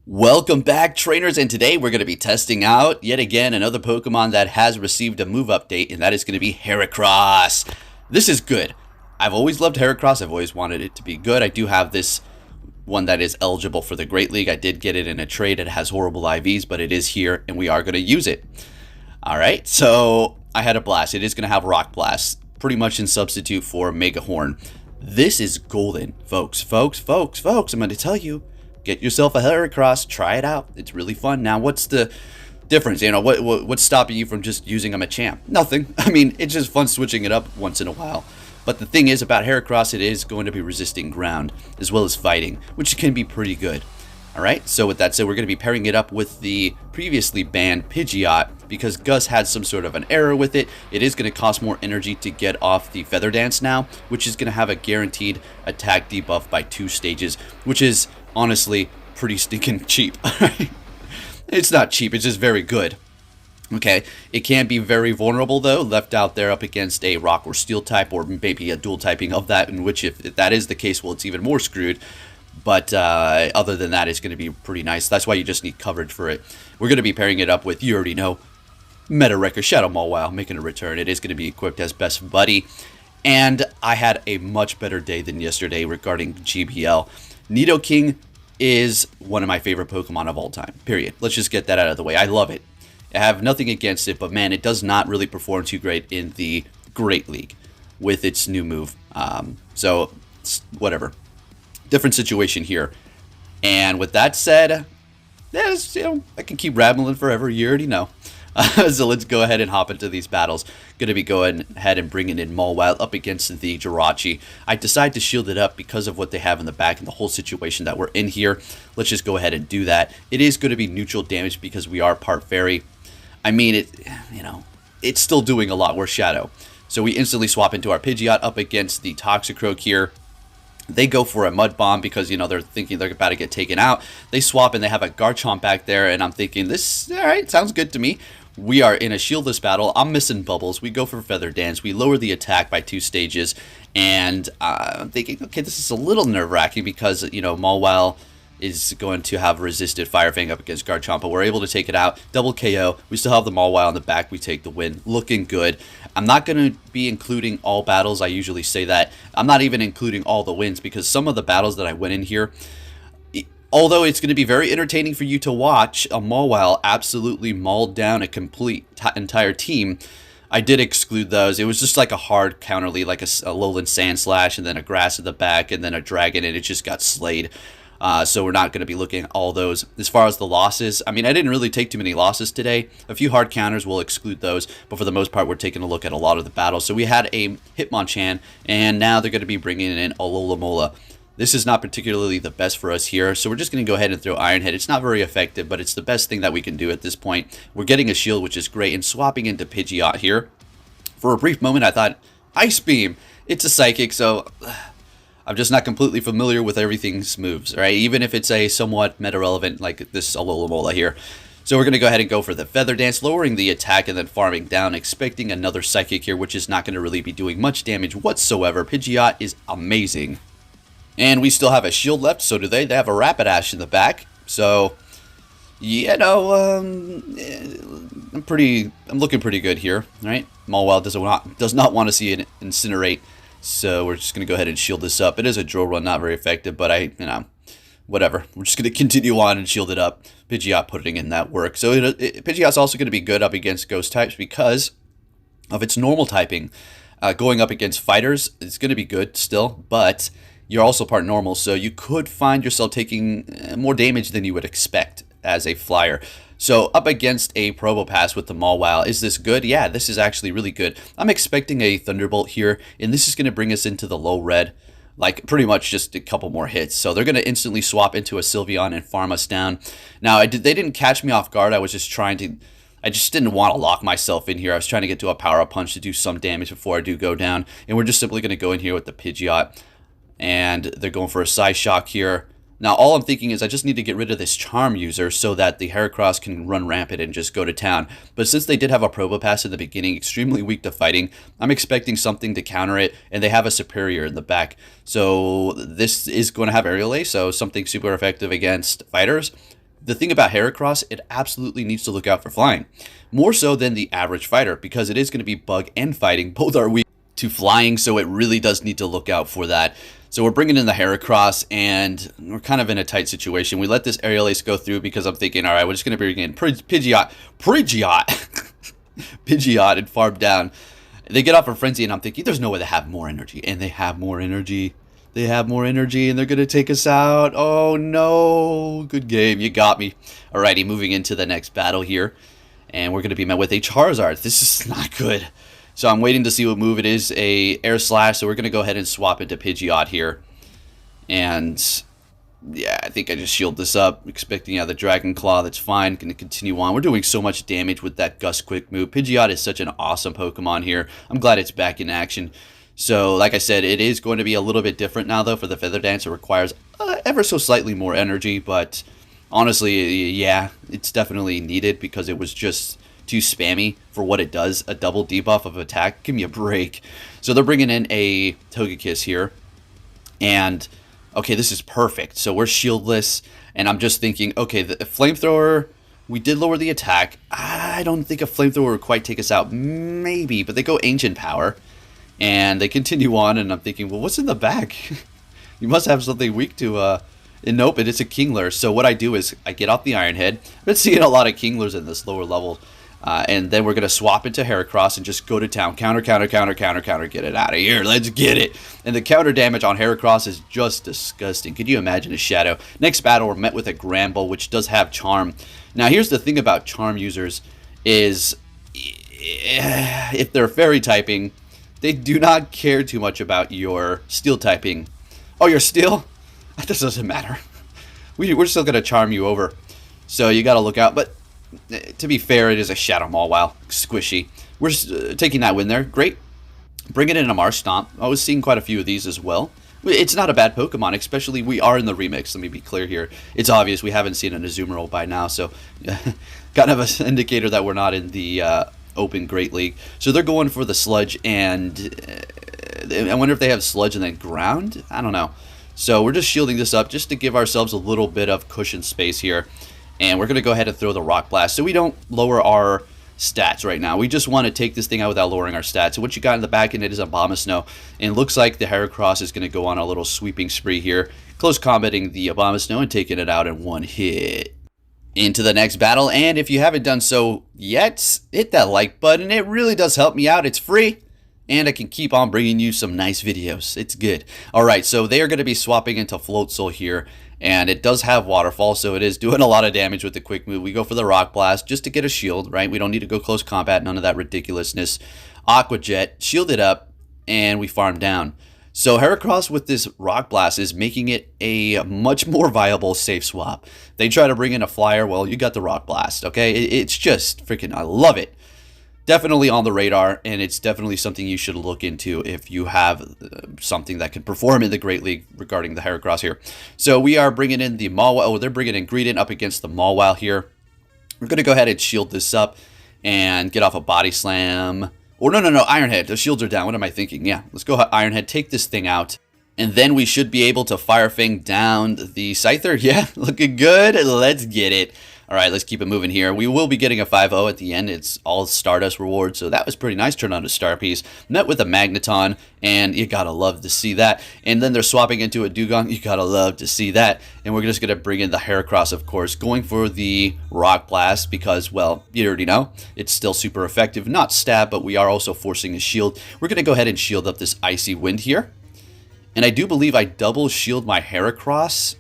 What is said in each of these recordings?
Welcome back, trainers, and today we're going to be testing out, yet again, another Pokemon that has received a move update, and that is going to be Heracross. This is good. I've always loved Heracross. I've always wanted it to be good. I do have this one that is eligible for the Great League. I did get it in a trade. It has horrible IVs, but it is here, and we are going to use it. Alright, so I had a blast. It is going to have Rock Blast, pretty much in substitute for Mega Horn. This is golden, folks. I'm going to tell you. Get yourself a Heracross, try it out. It's really fun. Now, what's the difference? You know, what's stopping you from just using a Machamp? Nothing. I mean, it's just fun switching it up once in a while. But the thing is about Heracross, it is going to be resisting ground as well as fighting, which can be pretty good. Alright, so with that said, we're going to be pairing it up with the previously banned Pidgeot because Gus had some sort of an error with it. It is going to cost more energy to get off the Feather Dance now, which is going to have a guaranteed attack debuff by 2 stages, which is honestly pretty stinking cheap. It's not cheap, it's just very good. Okay, it can be very vulnerable though, left out there up against a rock or steel type, or maybe a dual typing of that, in which if that is the case, well, it's even more screwed. But other than that, it's going to be pretty nice. That's why you just need coverage for it. We're going to be pairing it up with, you already know, Meta Wrecker Shadow Mawile making a return. It is going to be equipped as Best Buddy. And I had a much better day than yesterday regarding GBL. Nidoking is one of my favorite Pokemon of all time, period. Let's just get that out of the way. I love it. I have nothing against it, but man, it does not really perform too great in the Great League with its new move. So, whatever. Different situation here. And with that said, I can keep rambling forever. You already know. So let's go ahead and hop into these battles. Going to be going ahead and bringing in Mawile up against the Jirachi. I decided to shield it up because of what they have in the back and the whole situation that we're in here. Let's just go ahead and do that. It is going to be neutral damage because we are part fairy. I mean, it's still doing a lot. We're Shadow. So we instantly swap into our Pidgeot up against the Toxicroak here. They go for a Mud Bomb because, they're thinking they're about to get taken out. They swap and they have a Garchomp back there, and I'm thinking, this, alright, sounds good to me. We are in a shieldless battle. I'm missing Bubbles. We go for Feather Dance. We lower the attack by 2 stages, and I'm thinking, okay, this is a little nerve-wracking because, Mawile is going to have resisted Fire Fang up against Garchomp, but we're able to take it out. Double KO. We still have the Mawile in the back. We take the win. Looking good. I'm not going to be including all battles. I usually say that. I'm not even including all the wins because some of the battles that I went in here, although it's going to be very entertaining for you to watch, a Mawile absolutely mauled down a complete entire team. I did exclude those. It was just like a hard counter lead, like a Lowland Sand Slash, and then a Grass at the back, and then a Dragon, and it just got slayed. So we're not going to be looking at all those. As far as the losses, I mean, I didn't really take too many losses today. A few hard counters, we'll exclude those. But for the most part, we're taking a look at a lot of the battles. So we had a Hitmonchan, and now they're going to be bringing in Alola. This is not particularly the best for us here. So we're just going to go ahead and throw Iron Head. It's not very effective, but it's the best thing that we can do at this point. We're getting a shield, which is great, and swapping into Pidgeot here. For a brief moment, I thought, Ice Beam. It's a Psychic, so I'm just not completely familiar with everything's moves, right? Even if it's a somewhat meta-relevant, like this Alola here. So we're going to go ahead and go for the Feather Dance, lowering the attack and then farming down, expecting another Psychic here, which is not going to really be doing much damage whatsoever. Pidgeot is amazing. And we still have a shield left, so do they. They have a Rapidash in the back. So, I'm looking pretty good here, right? Mawile does not want to see it incinerate. So we're just going to go ahead and shield this up. It is a drill run, not very effective, but whatever. We're just going to continue on and shield it up. Pidgeot putting in that work. So Pidgeot's also going to be good up against ghost types because of its normal typing. Going up against fighters, it's going to be good still, but you're also part normal, so you could find yourself taking more damage than you would expect as a flyer. So up against a Probopass with the Mawile, is this good? Yeah, this is actually really good. I'm expecting a Thunderbolt here, and this is going to bring us into the low red, like pretty much just a couple more hits. So they're going to instantly swap into a Sylveon and farm us down. Now, they didn't catch me off guard. I just didn't want to lock myself in here. I was trying to get to a Power Up Punch to do some damage before I do go down, and we're just simply going to go in here with the Pidgeot, and they're going for a Psyshock here. Now, all I'm thinking is I just need to get rid of this Charm user so that the Heracross can run rampant and just go to town. But since they did have a Probopass in the beginning, extremely weak to fighting, I'm expecting something to counter it, and they have a Superior in the back. So this is going to have Aerial Ace, so something super effective against fighters. The thing about Heracross, it absolutely needs to look out for flying. More so than the average fighter, because it is going to be bug and fighting. Both are weak to flying, so it really does need to look out for that. So we're bringing in the Heracross, and we're kind of in a tight situation. We let this Aerial Ace go through because I'm thinking, all right, we're just going to bring in Pidgeot, Pidgeot, and farm down. They get off a Frenzy, and I'm thinking, there's no way they have more energy. And they have more energy. They have more energy, and they're going to take us out. Oh, no. Good game. You got me. Alrighty, moving into the next battle here. And we're going to be met with a Charizard. This is not good. So I'm waiting to see what move it is. A Air Slash, so we're going to go ahead and swap into Pidgeot here. And yeah, I think I just shield this up, expecting the Dragon Claw. That's fine. Going to continue on. We're doing so much damage with that Gust Quick move. Pidgeot is such an awesome Pokemon here. I'm glad it's back in action. So, like I said, it is going to be a little bit different now, though, for the Feather Dance. It requires ever so slightly more energy, but honestly, yeah, it's definitely needed because it was just too spammy for what it does. A double debuff of attack. Give me a break. So they're bringing in a Togekiss here. And, okay, this is perfect. So we're shieldless. And I'm just thinking, okay, the Flamethrower, we did lower the attack. I don't think a Flamethrower would quite take us out. Maybe, but they go Ancient Power. And they continue on. And I'm thinking, well, what's in the back? You must have something weak to... And nope, it's a Kingler. So what I do is I get off the Iron Head. I've been seeing a lot of Kinglers in this lower level. And then we're going to swap into Heracross and just go to town. Counter, counter, counter, counter, counter. Get it out of here. Let's get it. And the counter damage on Heracross is just disgusting. Could you imagine a Shadow? Next battle, we're met with a Granbull, which does have Charm. Now, here's the thing about Charm users is if they're Fairy typing, they do not care too much about your Steel typing. Oh, you're Steel? That doesn't matter. We're still going to charm you over. So you got to look out. But to be fair, it is a Shadow Mawile. Squishy. We're taking that win there. Great. Bring it in a Marshtomp. I was seeing quite a few of these as well. It's not a bad Pokemon, especially we are in the remix. Let me be clear here. It's obvious we haven't seen an Azumarill by now. So kind of an indicator that we're not in the Open Great League. So they're going for the Sludge. And I wonder if they have Sludge and then Ground? I don't know. So we're just shielding this up just to give ourselves a little bit of cushion space here. And we're going to go ahead and throw the Rock Blast so we don't lower our stats right now. We just want to take this thing out without lowering our stats. So what you got in the back end, it is a Abomasnow. And it looks like the Heracross is going to go on a little sweeping spree here. Close combating the Abomasnow and taking it out in one hit. Into the next battle. And if you haven't done so yet, hit that like button. It really does help me out. It's free. And I can keep on bringing you some nice videos. It's good. Alright, so they are going to be swapping into Floatzel here. And it does have Waterfall, so it is doing a lot of damage with the quick move. We go for the Rock Blast just to get a shield, right? We don't need to go close combat, none of that ridiculousness. Aqua Jet, shield it up, and we farm down. So Heracross with this Rock Blast is making it a much more viable safe swap. They try to bring in a Flyer, well, you got the Rock Blast, okay? It's just freaking, I love it. Definitely on the radar, and it's definitely something you should look into if you have something that can perform in the Great League regarding the Heracross here. So we are bringing in the Mawile. Oh, they're bringing in Greedent up against the Mawile here. We're going to go ahead and shield this up and get off a Body Slam. Or no, Iron Head. The shields are down. What am I thinking? Yeah, let's go Iron Head. Take this thing out. And then we should be able to Fire Fang down the Scyther. Yeah, looking good. Let's get it. All right, let's keep it moving here. We will be getting a 5-0 at the end. It's all Stardust reward, so that was pretty nice. Turned on a Star Piece. Met with a Magneton, and you gotta love to see that. And then they're swapping into a Dugong. You gotta love to see that. And we're just gonna bring in the Heracross, of course, going for the Rock Blast because, well, you already know, it's still super effective. Not stab, but we are also forcing a shield. We're gonna go ahead and shield up this Icy Wind here. And I do believe I double shield my Heracross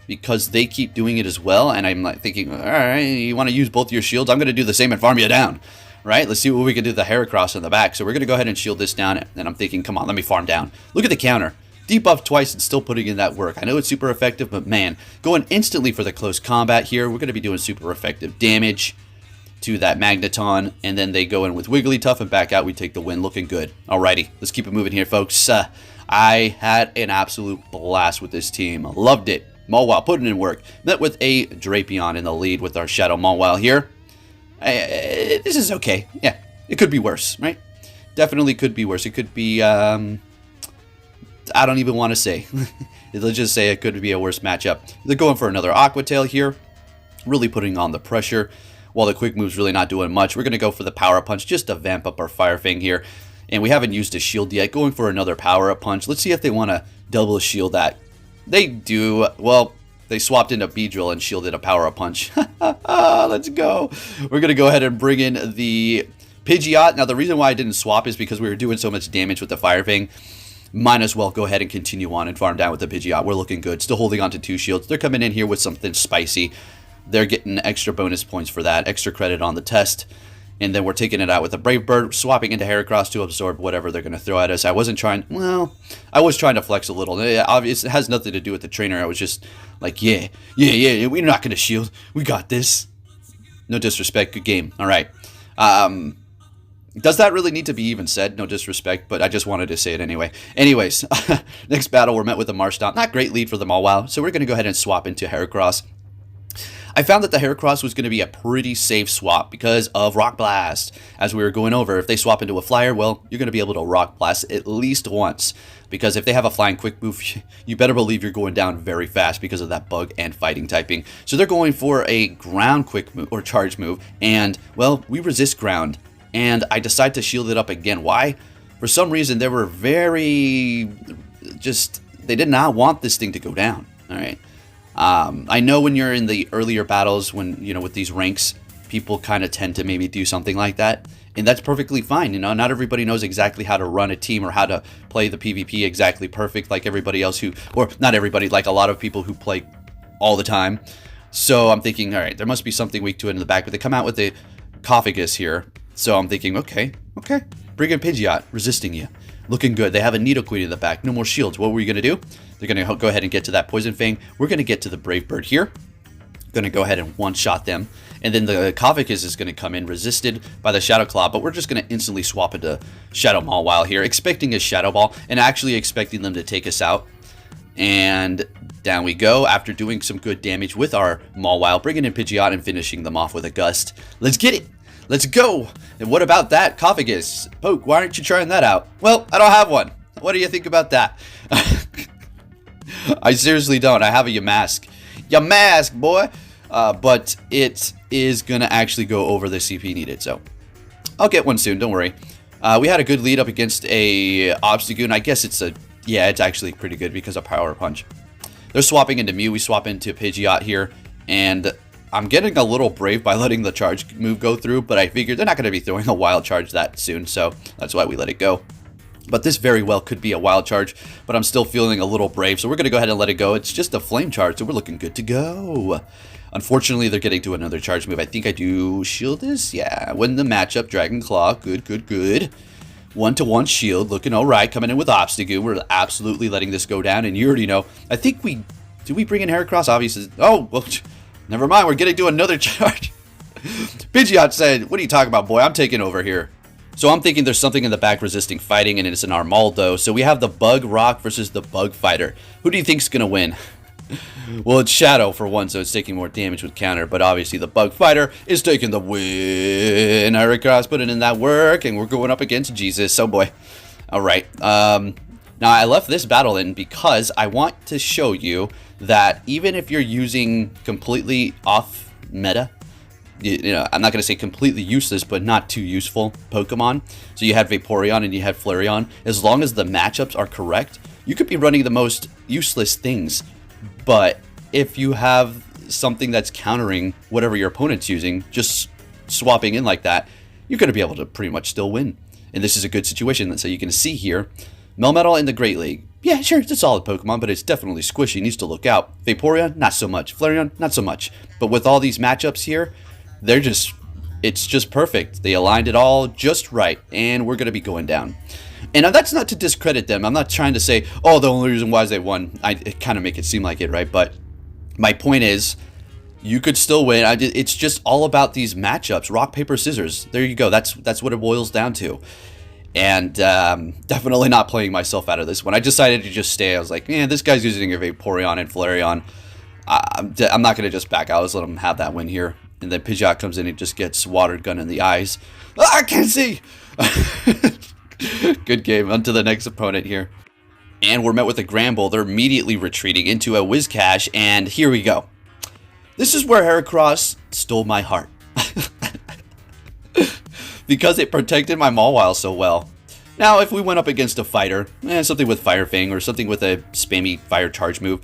because they keep doing it as well. And I'm like thinking, all right, you want to use both your shields? I'm going to do the same and farm you down. Right? Let's see what we can do with the Heracross in the back. So we're going to go ahead and shield this down. And I'm thinking, come on, let me farm down. Look at the counter. Debuff twice and still putting in that work. I know it's super effective, but man, going instantly for the close combat here. We're going to be doing super effective damage to that Magneton. And then they go in with Wigglytuff and back out. We take the win. Looking good. Alrighty, let's keep it moving here, folks. I had an absolute blast with this team. Loved it. Mawile putting in work. Met with a Drapion in the lead with our Shadow Mawile here. This is okay. Yeah, it could be worse, right? Definitely could be worse. It could be, I don't even want to say. Let's just say it could be a worse matchup. They're going for another Aqua Tail here. really putting on the pressure. While the quick move's really not doing much, we're going to go for the power-up punch just to vamp up our Fire Fang here. And we haven't used a shield yet, going for another power-up punch. Let's see if they want to double shield that. They do. Well, they swapped into Beedrill and shielded a power-up punch. Let's go. We're going to go ahead and bring in the Pidgeot. Now, the reason why I didn't swap is because we were doing so much damage with the Fire Fang. Might as well go ahead and continue on and farm down with the Pidgeot. We're looking good. Still holding on to 2 shields. They're coming in here with something spicy. They're getting extra bonus points for that, extra credit on the test. And then we're taking it out with a Brave Bird, swapping into Heracross to absorb whatever they're going to throw at us. I wasn't trying, well, I was trying to flex a little. Obviously, it has nothing to do with the trainer. I was just like, yeah, we're not going to shield. We got this. No disrespect, good game. All right. Does that really need to be even said? No disrespect, but I just wanted to say it anyway. Anyways, next battle, we're met with a Marshtomp. Not great lead for the Mawile, so we're going to go ahead and swap into Heracross. I found that the Heracross was going to be a pretty safe swap because of Rock Blast. As we were going over, if they swap into a Flyer, well, you're going to be able to Rock Blast at least once. Because if they have a Flying Quick Move, you better believe you're going down very fast because of that Bug and Fighting typing. So they're going for a Ground Quick Move or Charge Move, and, well, we resist Ground. And I decide to shield it up again. Why? For some reason, they were very... they did not want this thing to go down. All right. I know when you're in the earlier battles, when, you know, with these ranks, people kind of tend to maybe do something like that. And that's perfectly fine. You know, not everybody knows exactly how to run a team or how to play the PvP exactly perfect like everybody else who, or not everybody, like a lot of people who play all the time. So I'm thinking, all right, there must be something weak to it in the back. But they come out with the Cophagus here. So I'm thinking, okay, bring in Pidgeot, resisting you. Looking good. They have a Nidoqueen in the back. No more shields. What were you going to do? They're going to go ahead and get to that Poison Fang. We're going to get to the Brave Bird here. Going to go ahead and one-shot them. And then the Cophagus is going to come in, resisted by the Shadow Claw. But we're just going to instantly swap into Shadow Mawile here, expecting a Shadow Ball and actually expecting them to take us out. And down we go after doing some good damage with our Mawile, bringing in Pidgeot and finishing them off with a Gust. Let's get it! Let's go! And what about that Cophagus? Poke, why aren't you trying that out? Well, I don't have one. What do you think about that? I seriously don't. I have a Yamask. Yamask, boy! But it is going to actually go over the CP needed, so I'll get one soon, don't worry. We had a good lead up against a Obstagoon. I guess it's a... yeah, it's actually pretty good because of Power Punch. They're swapping into Mew. We swap into Pidgeot here, and I'm getting a little brave by letting the charge move go through, but I figured they're not going to be throwing a wild charge that soon, so that's why we let it go. But this very well could be a wild charge, but I'm still feeling a little brave, so we're going to go ahead and let it go. It's just a flame charge, so we're looking good to go. Unfortunately, they're getting to another charge move. I think I do shield this. Yeah, win the matchup. Dragon Claw. Good, good, good. 1-to-1 shield. Looking all right. Coming in with Obstagoon. We're absolutely letting this go down, and you already know. I think we... did we bring in Heracross? Obviously. Oh, well... never mind, we're getting to another charge. Pidgeot said, what are you talking about, boy? I'm taking over here. So I'm thinking there's something in the back resisting fighting, and it's an Armaldo. So we have the Bug Rock versus the Bug Fighter. Who do you think's going to win? Well, it's Shadow for one, so it's taking more damage with counter. But obviously the Bug Fighter is taking the win. Heracross putting in that work, and we're going up against Jesus. Oh, boy. All right. Now, I left this battle in because I want to show you that even if you're using completely off meta, you know, I'm not going to say completely useless, but not too useful Pokemon. So you had Vaporeon and you had Flareon. As long as the matchups are correct, you could be running the most useless things. But if you have something that's countering whatever your opponent's using, just swapping in like that, you're going to be able to pretty much still win. And this is a good situation. So you can see here, Melmetal in the Great League. Yeah, sure, it's a solid Pokemon, but it's definitely squishy. Needs to look out. Vaporeon, not so much. Flareon, not so much. But with all these matchups here, it's just perfect. They aligned it all just right, and we're going to be going down. And that's not to discredit them. I'm not trying to say, oh, the only reason why they won. I kind of make it seem like it, right? But my point is, you could still win. It's just all about these matchups. Rock, paper, scissors. There you go. That's what it boils down to. And definitely not playing myself out of this one. I decided to just stay. I was like, man, this guy's using a Vaporeon and Flareon. I'm not going to just back out. Let's let him have that win here. And then Pidgeot comes in and just gets Watered Gun in the eyes. I can't see! Good game. On to the next opponent here. And we're met with a Granbull. They're immediately retreating into a Whiscash. And here we go. This is where Heracross stole my heart. Because it protected my Mawile so well. Now, if we went up against a fighter, something with Fire Fang or something with a spammy fire charge move,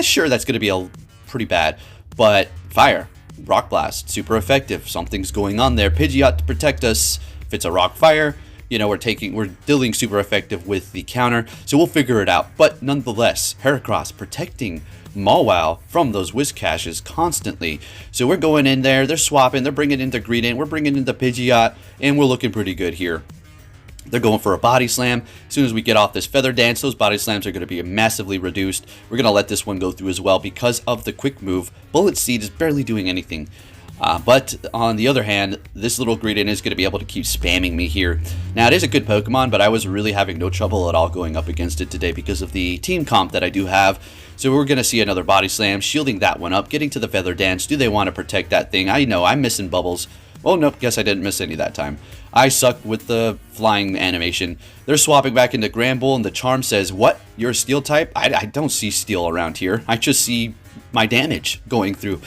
sure, that's going to be pretty bad. But fire, Rock Blast, super effective. Something's going on there. Pidgeot to protect us. If it's a Rock Fire, we're dealing super effective with the counter, so we'll figure it out. But nonetheless, Heracross protecting Mawile from those Whiscaches constantly. So we're going in there, they're swapping, they're bringing in the Greedent, we're bringing in the Pidgeot, and we're looking pretty good here. They're going for a Body Slam. As soon as we get off this Feather Dance, those Body Slams are going to be massively reduced. We're going to let this one go through as well because of the quick move. Bullet Seed is barely doing anything. But on the other hand, this little Greedent is going to be able to keep spamming me here. Now, it is a good Pokemon, but I was really having no trouble at all going up against it today because of the team comp that I do have. So we're going to see another Body Slam, shielding that one up, getting to the Feather Dance. Do they want to protect that thing? I know, I'm missing bubbles. Oh, nope, guess I didn't miss any that time. I suck with the flying animation. They're swapping back into Granbull, and the Charm says, what? You're a Steel type? I don't see Steel around here. I just see my damage going through.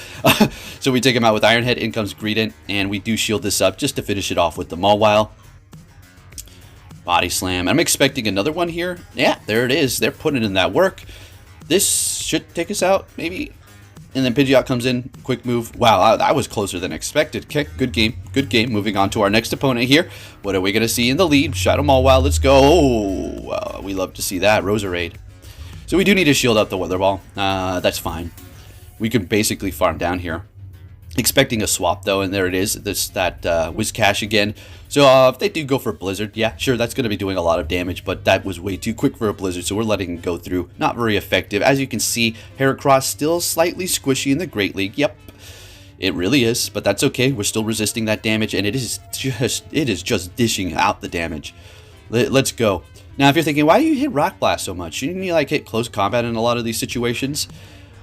So we take him out with Iron Head, in comes Greedent, and we do shield this up just to finish it off with the Mawile. Body Slam. I'm expecting another one here. Yeah, there it is. They're putting in that work. This should take us out, maybe. And then Pidgeot comes in, quick move. Wow, that was closer than expected. Okay, good game, good game. Moving on to our next opponent here. What are we going to see in the lead? Shadow Mawile, let's go. Oh, we love to see that. Roserade. So we do need to shield up the Weather Ball. That's fine. We can basically farm down here. Expecting a swap though, and there it is. That Whiscache again. So if they do go for Blizzard, yeah, sure, that's going to be doing a lot of damage, but that was way too quick for a Blizzard, so we're letting it go through. Not very effective. As you can see, Heracross still slightly squishy in the Great League. Yep, it really is, but that's okay. We're still resisting that damage, and it is just dishing out the damage. Let's go. Now, if you're thinking, why do you hit Rock Blast so much? Shouldn't you like hit close combat in a lot of these situations?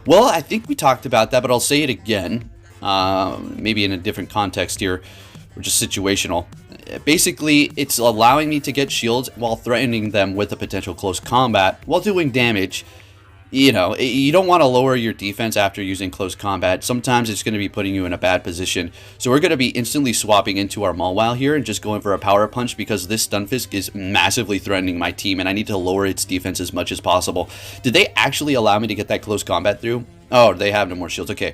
Well, I think we talked about that, but I'll say it again. Maybe in a different context here, or just situational. Basically, it's allowing me to get shields while threatening them with a potential close combat while doing damage. You know, you don't want to lower your defense after using close combat. Sometimes it's going to be putting you in a bad position. So we're going to be instantly swapping into our Mawile here and just going for a Power Punch because this Stunfisk is massively threatening my team and I need to lower its defense as much as possible. Did they actually allow me to get that close combat through? Oh, they have no more shields. Okay.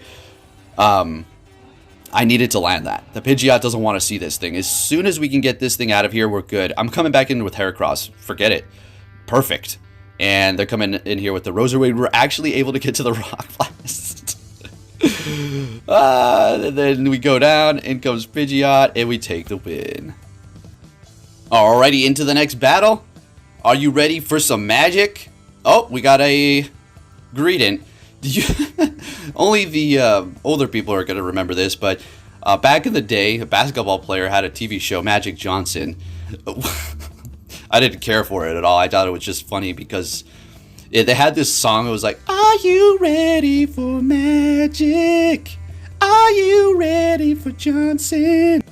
I needed to land that. The Pidgeot doesn't want to see this thing. As soon as we can get this thing out of here, we're good. I'm coming back in with Heracross. Forget it. Perfect. And they're coming in here with the Roserade. We're actually able to get to the Rock Blast. Then we go down. In comes Pidgeot. And we take the win. Alrighty, into the next battle. Are you ready for some magic? Oh, we got a Greedent. Only the older people are going to remember this, but back in the day, a basketball player had a TV show, Magic Johnson. I didn't care for it at all. I thought it was just funny because they had this song. It was like, are you ready for magic? Are you ready for Johnson?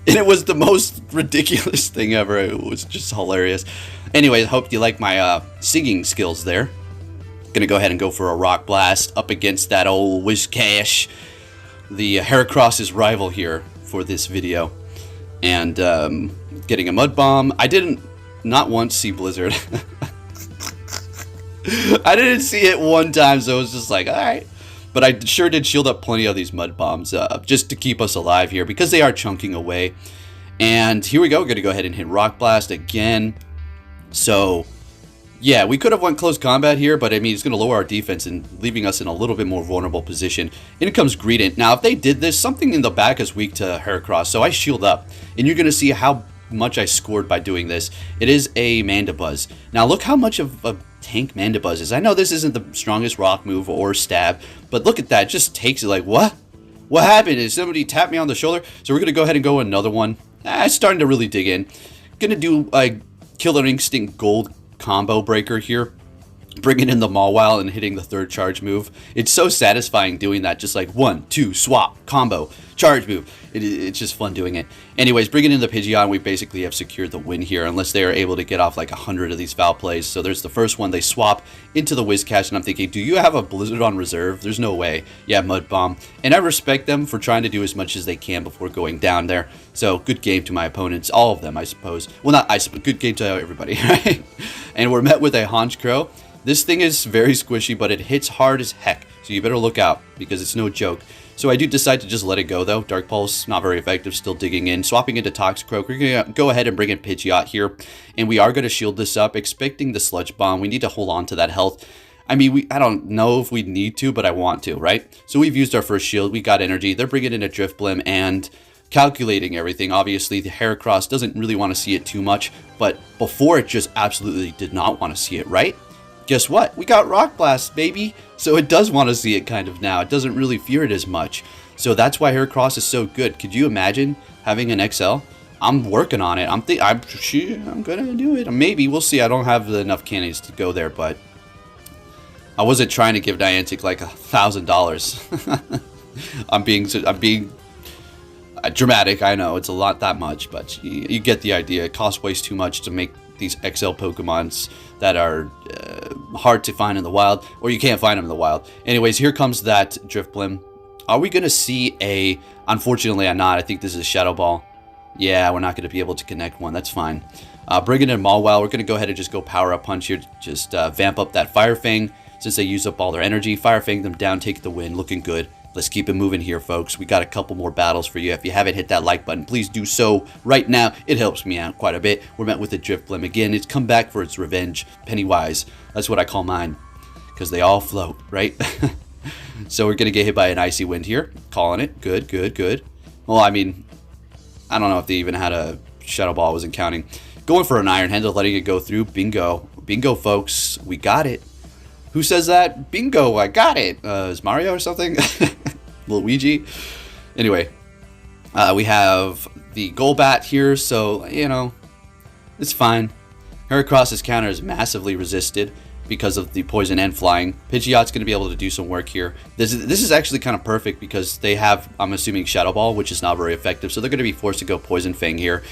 And it was the most ridiculous thing ever. It was just hilarious. Anyway, I hope you like my singing skills there. Gonna go ahead and go for a Rock Blast up against that old Whiscache, the Heracross's rival here for this video, and getting a Mud Bomb. I didn't not once see Blizzard. I didn't see it one time, so it was just like, all right. But I sure did shield up plenty of these Mud Bombs just to keep us alive here because they are chunking away. And here we go. We're gonna go ahead and hit Rock Blast again. So yeah, we could have went close combat here, but I mean, it's going to lower our defense and leaving us in a little bit more vulnerable position. In comes Greedent. Now, if they did this, something in the back is weak to Heracross, so I shield up. And you're going to see how much I scored by doing this. It is a Mandibuzz. Now, look how much of a tank Mandibuzz is. I know this isn't the strongest rock move or stab, but look at that. It just takes it like, what? What happened? Did somebody tap me on the shoulder? So we're going to go ahead and go another one. It's starting to really dig in. Going to do a Killer Instinct Gold combo breaker here. bringing in the Mawile and hitting the third charge move. It's so satisfying doing that, just like 1, 2, swap, combo, charge move. It's just fun doing it. Anyways, bringing in the Pidgeot, we basically have secured the win here, unless they are able to get off like 100 of these foul plays. So there's the first one, they swap into the Whiscash, and I'm thinking, do you have a Blizzard on reserve? There's no way. Yeah, Mud Bomb. And I respect them for trying to do as much as they can before going down there. So good game to my opponents, all of them, I suppose. Well, not I suppose, good game to everybody, right? And we're met with a Honchkrow. This thing is very squishy, but it hits hard as heck, so you better look out, because it's no joke. So I do decide to just let it go, though. Dark Pulse, not very effective, still digging in. Swapping into Toxicroak, we're going to go ahead and bring in Pidgeot here, and we are going to shield this up, expecting the Sludge Bomb. We need to hold on to that health. I mean, I don't know if we need to, but I want to, right? So we've used our first shield, we got energy. They're bringing in a Drifblim and calculating everything. Obviously, the Heracross doesn't really want to see it too much, but before it just absolutely did not want to see it, right? Guess what? We got Rock Blast, baby! So it does want to see it kind of now. It doesn't really fear it as much. So that's why Heracross is so good. Could you imagine having an XL? I'm working on it. I'm gonna do it. Maybe. We'll see. I don't have enough candies to go there, but I wasn't trying to give Niantic like $1,000. I'm being dramatic. I know it's a lot that much, but you get the idea. It costs way too much to make these XL Pokemons that are hard to find in the wild, or you can't find them in the wild. Anyways, here comes that Drifblim. Are we going to see a... Unfortunately, I'm not. I think this is a Shadow Ball. Yeah, we're not going to be able to connect one. That's fine. Bringing in Mawile, we're going to go ahead and just go Power Up Punch here. Just vamp up that Fire Fang. Since they use up all their energy, Fire Fang them down, take the win. Looking good. Let's keep it moving here, folks. We got a couple more battles for you. If you haven't hit that like button, please do so right now. It helps me out quite a bit. We're met with the Drifblim again. It's come back for its revenge. Pennywise. That's what I call mine. Because they all float, right? So we're going to get hit by an Icy Wind here. Calling it. Good, good, good. Well, I mean, I don't know if they even had a Shadow Ball. I wasn't counting. Going for an Iron Hand, letting it go through. Bingo. Bingo, folks. We got it. Who says that? Bingo, I got it. Is Mario or something? Luigi? Anyway, we have the Golbat here, so, you know, it's fine. Heracross's counter is massively resisted because of the poison and flying. Pidgeot's going to be able to do some work here. This is actually kind of perfect because they have, I'm assuming, Shadow Ball, which is not very effective, so they're going to be forced to go Poison Fang here.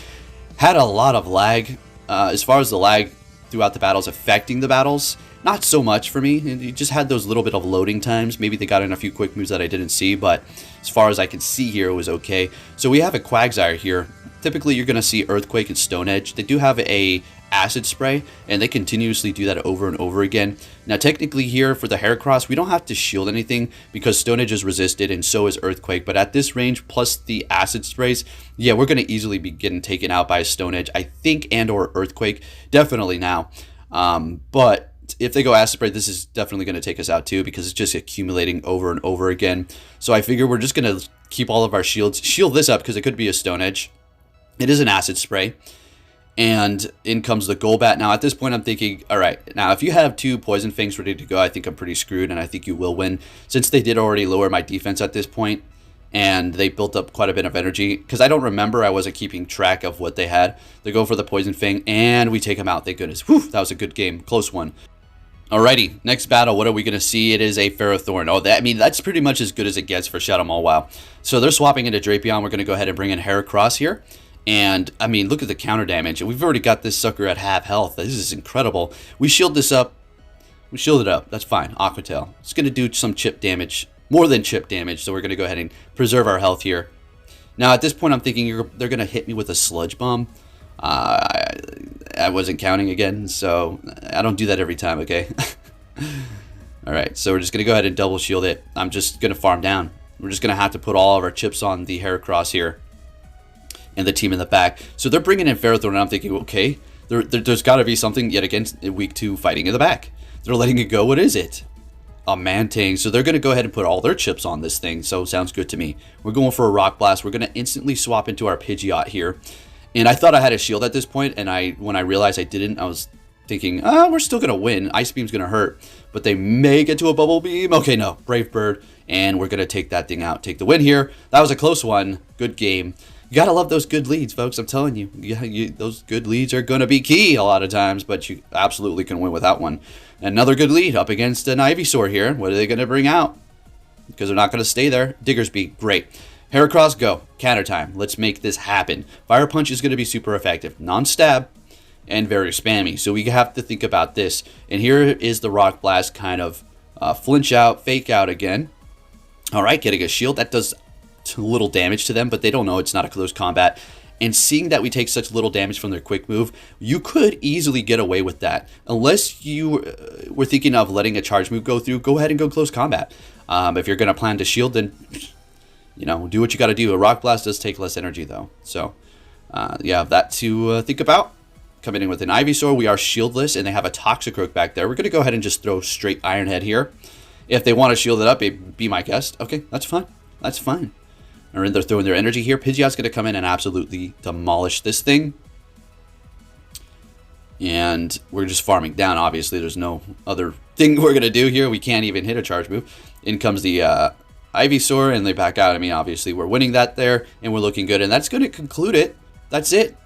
Had a lot of lag. As far as the lag throughout the battles affecting the battles, not so much for me. You just had those little bit of loading times. Maybe they got in a few quick moves that I didn't see, but as far as I can see here, it was okay. So we have a Quagsire here. Typically, you're going to see Earthquake and Stone Edge. They do have a Acid Spray, and they continuously do that over and over again. Now, technically here for the Heracross, we don't have to shield anything because Stone Edge is resisted, and so is Earthquake. But at this range, plus the Acid Sprays, yeah, we're going to easily be getting taken out by a Stone Edge, I think, and or Earthquake. Definitely now. But if they go Acid Spray, this is definitely going to take us out too because it's just accumulating over and over again. So I figure we're just going to keep all of our shields. Shield this up because it could be a Stone Edge. It is an Acid Spray. And in comes the Golbat. Now, at this point, I'm thinking, all right, now if you have two Poison Fangs ready to go, I think I'm pretty screwed, and I think you will win. Since they did already lower my defense at this point, and they built up quite a bit of energy, because I don't remember, I wasn't keeping track of what they had. They go for the Poison Fang, and we take them out, thank goodness. Whew, that was a good game, close one. Alrighty, next battle, what are we going to see? It is a Ferrothorn. Oh, I mean, that's pretty much as good as it gets for Shadow Mawile. So they're swapping into Drapion. We're going to go ahead and bring in Heracross here. And, I mean, look at the counter damage. We've already got this sucker at half health. This is incredible. We shield this up. We shield it up. That's fine. Aqua Tail. It's going to do some chip damage. More than chip damage. So we're going to go ahead and preserve our health here. Now, at this point, I'm thinking they're going to hit me with a Sludge Bomb. I wasn't counting again, so I don't do that every time, okay? Alright, so we're just going to go ahead and double shield it. I'm just going to farm down. We're just going to have to put all of our chips on the Heracross here. And the team in the back. So they're bringing in Ferrothorn, and I'm thinking, okay, there's got to be something yet again in week 2 fighting in the back. They're letting it go. What is it? A Mantang. So they're going to go ahead and put all their chips on this thing. So sounds good to me. We're going for a Rock Blast. We're going to instantly swap into our Pidgeot here. And I thought I had a shield at this point, and when I realized I didn't, I was thinking, we're still going to win. Ice Beam's going to hurt, but they may get to a Bubble Beam. Okay, no. Brave Bird, and we're going to take that thing out. Take the win here. That was a close one. Good game. You gotta love those good leads, folks. I'm telling you, those good leads are gonna be key a lot of times, but you absolutely can win without one. Another good lead up against an Ivysaur here. What are they gonna bring out? Because they're not gonna stay there. Diggersby, great. Heracross, go. Counter time. Let's make this happen. Fire Punch is gonna be super effective, non-stab, and very spammy. So we have to think about this. And here is the Rock Blast kind of flinch out, fake out again. All right, getting a shield that does little damage to them, but they don't know it's not a close combat. And seeing that we take such little damage from their quick move, you could easily get away with that. Unless you were thinking of letting a charge move go through, go ahead and go close combat. If you're going to plan to shield, then, you know, do what you got to do. A Rock Blast does take less energy, though. So, you have that to think about. Coming in with an Ivysaur, we are shieldless, and they have a Toxicroak back there. We're going to go ahead and just throw straight Iron Head here. If they want to shield it up, be my guest. Okay, that's fine. That's fine. And they're throwing their energy here. Pidgeot's going to come in and absolutely demolish this thing. And we're just farming down, obviously. There's no other thing we're going to do here. We can't even hit a charge move. In comes the Ivysaur, and they back out. I mean, obviously, we're winning that there, and we're looking good. And that's going to conclude it. That's it.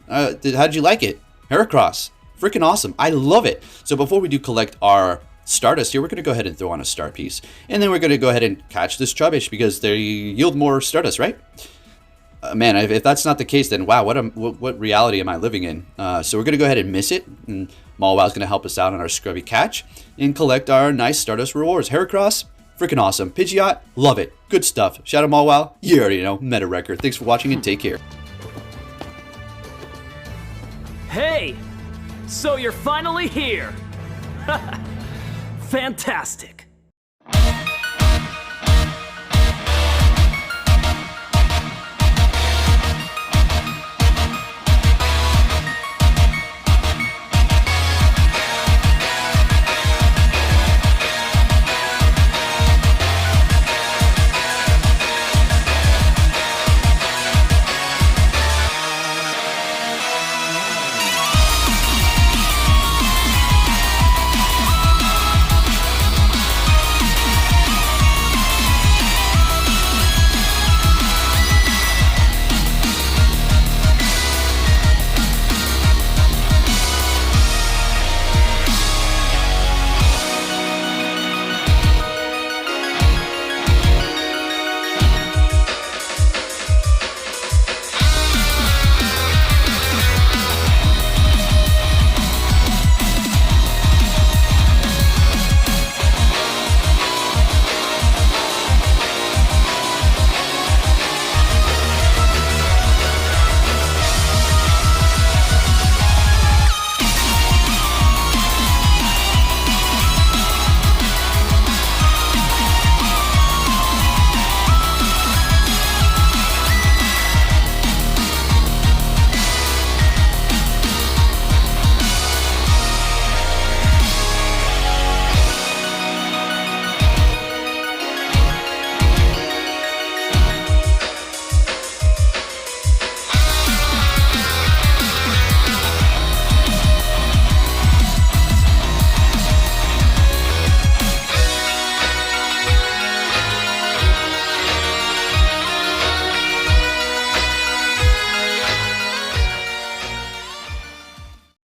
How'd you like it? Heracross. Freaking awesome. I love it. So before we do collect our Stardust here, we're going to go ahead and throw on a Star Piece. And then we're going to go ahead and catch this Trubbish because they yield more Stardust, right? Man, if that's not the case, then wow, what reality am I living in? So we're going to go ahead and miss it. And Mawile's going to help us out on our scrubby catch and collect our nice Stardust rewards. Heracross, freaking awesome. Pidgeot, love it. Good stuff. Shout out Mawile, you already know, meta record. Thanks for watching and take care. Hey! So you're finally here! Fantastic!